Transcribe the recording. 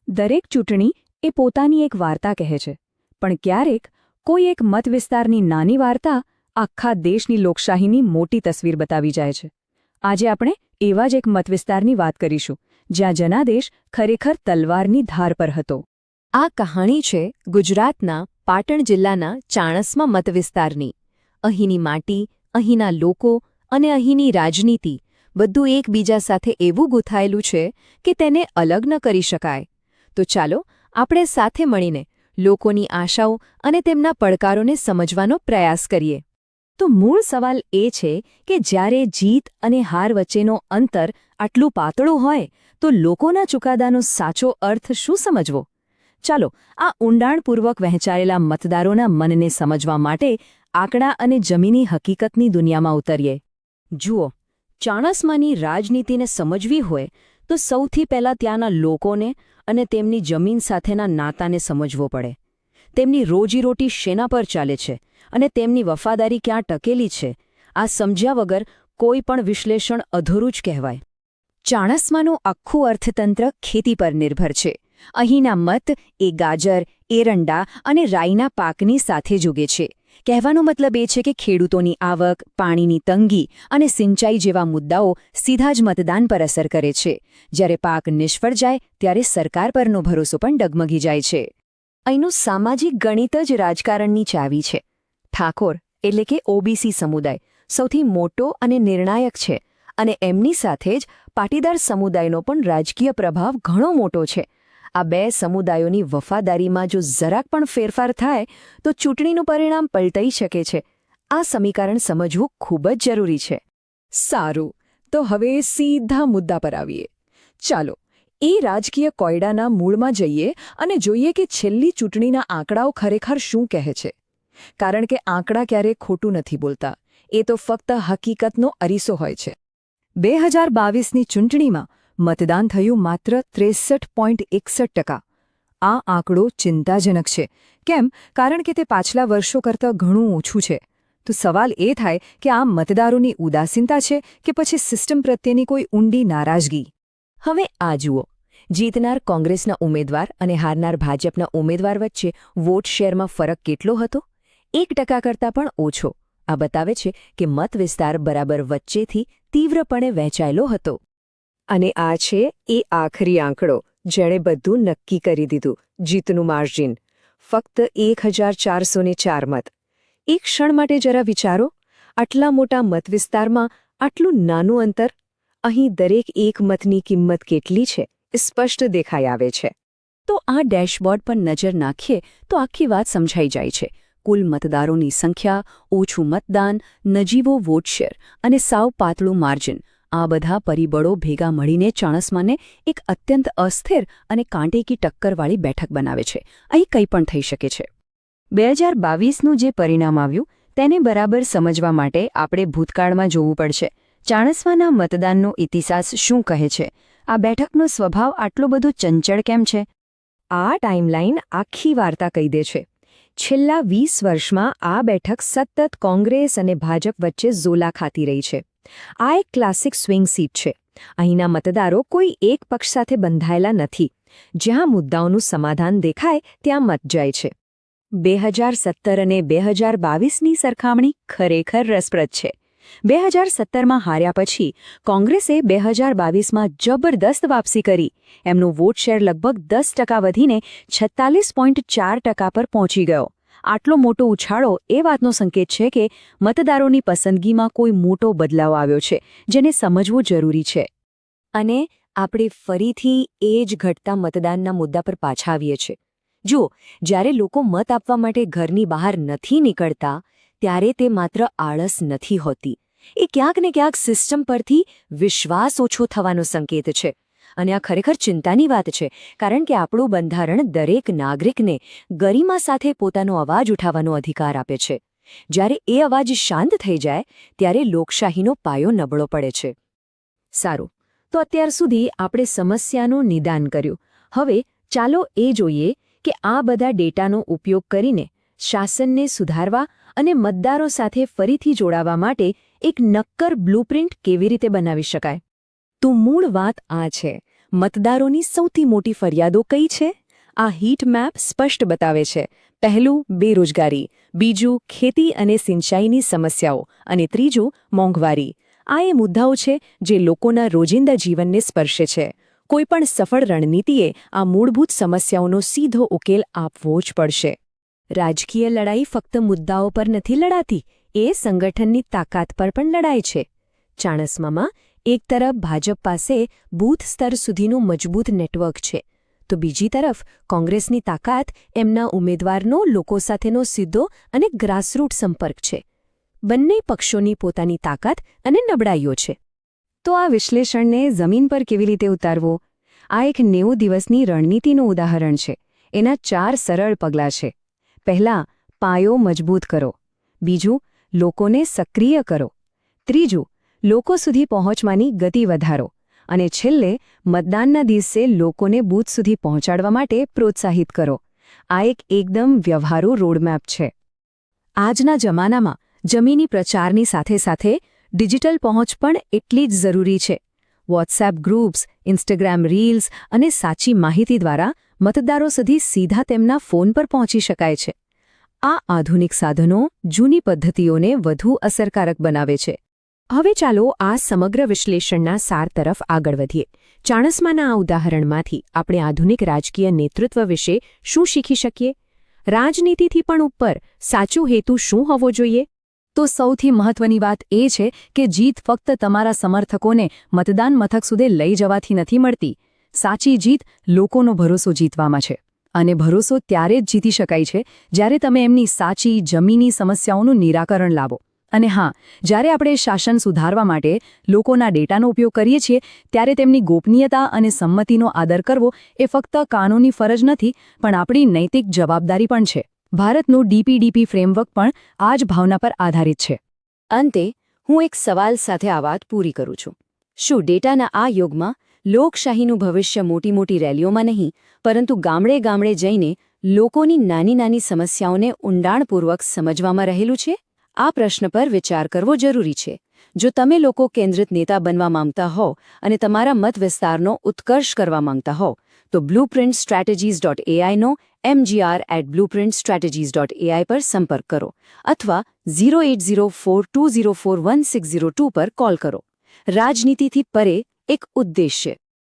દરેક ચૂંટણી એ પોતાની એક વાર્તા કહે છે, પણ ક્યારેક કોઈ એક મતવિસ્તારની નાની વાર્તા આખા દેશની લોકશાહીની મોટી તસવીર બતાવી જાય છે. આજે આપણે એવા જ એક મતવિસ્તારની વાત કરીશું, જ્યાં જનાદેશ ખરેખર તલવારની ધાર પર હતો. આ કહાણી છે ગુજરાતના પાટણ જિલ્લાના ચાણસ્મા મતવિસ્તારની. અહીંની માટી, અહીંના લોકો અને અહીંની રાજનીતિ બધું એકબીજા સાથે એવું ગૂંથાયેલું છે કે તેને અલગ ન કરી શકાય. તો ચાલો આપણે સાથે મળીને લોકોની આશાઓ અને તેમના પડકારોને સમજવાનો પ્રયાસ કરીએ. તો મૂળ સવાલ એ છે કે જ્યારે જીત અને હાર વચ્ચેનો અંતર આટલું પાતળું હોય તો લોકોના ચુકાદાનો સાચો અર્થ શું સમજવો? ચાલો આ ઊંડાણપૂર્વક વહેંચાયેલા મતદારોના મનને સમજવા માટે આંકડા અને જમીની હકીકતની દુનિયામાં ઉતરીએ. જુઓ, ચાણસ્માની રાજનીતિને સમજવી હોય તો સૌથી પહેલાં ત્યાંના લોકોને અને તેમની જમીન સાથેના નાતાને સમજવો પડે. તેમની રોજીરોટી શેના પર ચાલે છે અને તેમની વફાદારી ક્યાં ટકેલી છે, આ સમજ્યા વગર કોઈ પણ વિશ્લેષણ અધૂરું જ કહેવાય. ચાણસ્માનું આખું અર્થતંત્ર ખેતી પર નિર્ભર છે. અહીંના મત એ ગાજર, એરંડા અને રાઈના પાકની સાથે જ ઉગે છે. કહેવાનો મતલબ એ છે કે ખેડૂતોની આવક, પાણીની તંગી અને સિંચાઈ જેવા મુદ્દાઓ સીધા જ મતદાન પર અસર કરે છે. જ્યારે પાક નિષ્ફળ જાય ત્યારે સરકાર પરનો ભરોસો પણ ડગમગી જાય છે. અહીંનું સામાજિક ગણિત જ રાજકારણની ચાવી છે. ઠાકોર એટલે કે ઓબીસી સમુદાય સૌથી મોટો અને નિર્ણાયક છે, અને એમની સાથે જ પાટીદાર સમુદાયનો પણ રાજકીય પ્રભાવ ઘણો મોટો છે. આ બે સમુદાયોની વફાદારીમાં જો જરાક પણ ફેરફાર થાય તો ચૂંટણીનું પરિણામ પલટાઈ શકે છે. આ સમીકરણ સમજવું ખૂબ જ જરૂરી છે. સારું, તો હવે સીધા મુદ્દા પર આવીએ. ચાલો એ રાજકીય કોયડાના મૂળમાં જઈએ અને જોઈએ કે છેલ્લી ચૂંટણીના આંકડાઓ ખરેખર શું કહે છે. કારણ કે આંકડા ક્યારેય ખોટું નથી બોલતા, એ તો ફક્ત હકીકતનો અરીસો હોય છે. 2022ની ચૂંટણીમાં મતદાન થયું માત્ર 63.61%. આ આંકડો ચિંતાજનક છે. કેમ? કારણ કે તે પાછલા વર્ષો કરતાં ઘણું ઓછું છે. તો સવાલ એ થાય કે આ મતદારોની ઉદાસીનતા છે કે પછી સિસ્ટમ પ્રત્યેની કોઈ ઊંડી નારાજગી? હવે આ જુઓ, જીતનાર કોંગ્રેસના ઉમેદવાર અને હારનાર ભાજપના ઉમેદવાર વચ્ચે વોટ શેરમાં ફરક કેટલો હતો? 1% કરતાં પણ ઓછો. આ બતાવે છે કે મતવિસ્તાર બરાબર વચ્ચેથી તીવ્રપણે વહેંચાયેલો હતો. અને આ છે એ આખરી આંકડો જેણે બધું નક્કી કરી દીધું. જીતનું માર્જિન ફક્ત 1404 મત. એક ક્ષણ માટે જરા વિચારો, આટલા મોટા મતવિસ્તારમાં આટલું નાનું અંતર. અહીં દરેક એક મતની કિંમત કેટલી છે એ સ્પષ્ટ દેખાઈ આવે છે. તો આ ડેશબોર્ડ પર નજર નાખીએ તો આખી વાત સમજાઈ જાય છે. કુલ મતદારોની સંખ્યા, ઓછું મતદાન, નજીવો વોટ શેર અને સાવ પાતળું માર્જિન, આ બધા પરિબળો ભેગા મળીને ચાણસ્માને એક અત્યંત અસ્થિર અને કાંટેકી ટક્કરવાળી બેઠક બનાવે છે. અહીં કંઈ પણ થઈ શકે છે. 2022નું જે પરિણામ આવ્યું તેને બરાબર સમજવા માટે આપણે ભૂતકાળમાં જોવું પડશે. ચાણસ્માના મતદાનનો ઇતિહાસ શું કહે છે? આ બેઠકનો સ્વભાવ આટલો બધો ચંચળ કેમ છે? આ ટાઈમલાઈન આખી વાર્તા કહી દે છે. છેલ્લા 20 વર્ષમાં આ બેઠક સતત કોંગ્રેસ અને ભાજપ વચ્ચે ઝોલા ખાતી રહી છે. આ એક ક્લાસિક સ્વિંગ સીટ છે. અહીંના મતદારો કોઈ એક પક્ષ સાથે બંધાયેલા નથી. જ્યાં મુદ્દાઓનું સમાધાન દેખાય ત્યાં મત જાય છે. 2017 અને 2022ની સરખામણી ખરેખર રસપ્રદ છે. 2017માં હાર્યા પછી કોંગ્રેસે 2022માં જબરદસ્ત વાપસી કરી. એમનું વોટ શેર લગભગ 10% વધીને 46.4% પર પહોંચી ગયો. આટલો મોટો ઉછાળો એ વાતનો સંકેત છે કે મતદારોની પસંદગીમાં કોઈ મોટો બદલાવ આવ્યો છે, જેને સમજવું જરૂરી છે. અને આપણે ફરીથી એ જ ઘટતા મતદાનના મુદ્દા પર પાછા આવીએ છીએ. જુઓ, જ્યારે લોકો મત આપવા માટે ઘરની બહાર નથી નીકળતા ત્યારે તે માત્ર આળસ નથી હોતી. એ ક્યાંક ને ક્યાંક સિસ્ટમ પરથી વિશ્વાસ ઓછો થવાનો સંકેત છે. અને આ ખરેખર ચિંતાની વાત છે, કારણ કે આપણું બંધારણ દરેક નાગરિકને ગરિમા સાથે પોતાનો અવાજ ઉઠાવવાનો અધિકાર આપે છે. જ્યારે એ અવાજ શાંત થઈ જાય ત્યારે લોકશાહીનો પાયો નબળો પડે છે. સારું, તો અત્યાર સુધી આપણે સમસ્યાનું નિદાન કર્યું. હવે ચાલો એ જોઈએ કે આ બધા ડેટાનો ઉપયોગ કરીને શાસનને સુધારવા અને મતદારો સાથે ફરીથી જોડાવા માટે એક નક્કર બ્લુપ્રિન્ટ કેવી રીતે બનાવી શકાય. તો મૂળ વાત આ છે, મતદારોની સૌથી મોટી ફરિયાદો કઈ છે? આ હીટ મેપ સ્પષ્ટ બતાવે છે. પહેલું બેરોજગારી, બીજું ખેતી અને સિંચાઈની સમસ્યાઓ અને ત્રીજું મોંઘવારી. આ એ મુદ્દાઓ છે જે લોકોના રોજિંદા જીવનને સ્પર્શે છે. કોઈપણ સફળ રણનીતિએ આ મૂળભૂત સમસ્યાઓનો સીધો ઉકેલ આપવો જ પડશે. રાજકીય લડાઈ ફક્ત મુદ્દાઓ પર નથી લડાતી, એ સંગઠનની તાકાત પર પણ લડાય છે. ચાણસ્મામાં એક તરફ ભાજપ પાસે બૂથ સ્તર સુધીનું મજબૂત નેટવર્ક છે, તો બીજી તરફ કોંગ્રેસની તાકાત એમના ઉમેદવારનો લોકો સાથેનો સીધો અને ગ્રાસરૂટ સંપર્ક છે. બંને પક્ષોની પોતાની તાકાત અને નબળાઈઓ છે. તો આ વિશ્લેષણને જમીન પર કેવી રીતે ઉતારવો? આ એક 90 દિવસની રણનીતિનું ઉદાહરણ છે. એના 4 સરળ પગલાં છે. પહેલાં, પાયો મજબૂત કરો. બીજું, લોકોને સક્રિય કરો. ત્રીજું, લોકો સુધી પહોંચવાની ગતિ વધારો. અને છેલ્લે, મતદાનના દિવસે લોકોને બૂથ સુધી પહોંચાડવા માટે પ્રોત્સાહિત કરો. આ એકદમ વ્યવહારુ રોડમેપ છે. આજના જમાનામાં જમીની પ્રચારની સાથે સાથે ડિજિટલ પહોંચ પણ એટલી જ જરૂરી છે. વોટ્સએપ ગ્રુપ્સ, ઇન્સ્ટાગ્રામ રીલ્સ અને સાચી માહિતી દ્વારા મતદારો સુધી સીધા તેમના ફોન પર પહોંચી શકાય છે. આ આધુનિક સાધનો જૂની પદ્ધતિઓને વધુ અસરકારક બનાવે છે. હવે ચાલો આ સમગ્ર વિશ્લેષણના સાર તરફ આગળ વધીએ. ચાણસ્માના આ ઉદાહરણમાંથી આપણે આધુનિક રાજકીય નેતૃત્વ વિશે શું શીખી શકીએ? રાજનીતિથી પણ ઉપર સાચો હેતુ શું હોવો જોઈએ? તો સૌથી મહત્વની વાત એ છે કે જીત ફક્ત તમારા સમર્થકોને મતદાન મથક સુધી લઈ જવાથી નથી મળતી. સાચી જીત લોકોનો ભરોસો જીતવામાં છે. અને ભરોસો ત્યારે જ જીતી શકાય છે જ્યારે તમે એમની સાચી જમીની સમસ્યાઓનું નિરાકરણ લાવો. અને હા, જ્યારે આપણે શાસન સુધારવા માટે લોકોના ડેટાનો ઉપયોગ કરીએ છીએ ત્યારે તેમની ગોપનીયતા અને સંમતિનો આદર કરવો એ ફક્ત કાનૂની ફરજ નથી, પણ આપણી નૈતિક જવાબદારી પણ છે. ભારતનું DPDP ફ્રેમવર્ક પણ આ જ ભાવના પર આધારિત છે. અંતે હું એક સવાલ સાથે આ વાત પૂરી કરું છું. શું ડેટાના આ યુગમાં લોકશાહીનું ભવિષ્ય મોટી મોટી રેલીઓમાં નહીં, પરંતુ ગામડે ગામડે જઈને લોકોની નાની નાની સમસ્યાઓને ઊંડાણપૂર્વક સમજવામાં રહેલું છે? આ પ્રશ્ન પર વિચાર કરવો જરૂરી છે. જો તમે લોકો કેન્દ્રિત નેતા બનવા માંગતા હો અને તમારા મત વિસ્તારનો ઉત્કર્ષ કરવા માંગતા હો, તો blueprintstrategies.ai નો mgr@blueprintstrategies.ai પર સંપર્ક કરો અથવા 0804204160 પર કોલ કરો. રાજનીતિથી પરે એક ઉદ્દેશ્ય.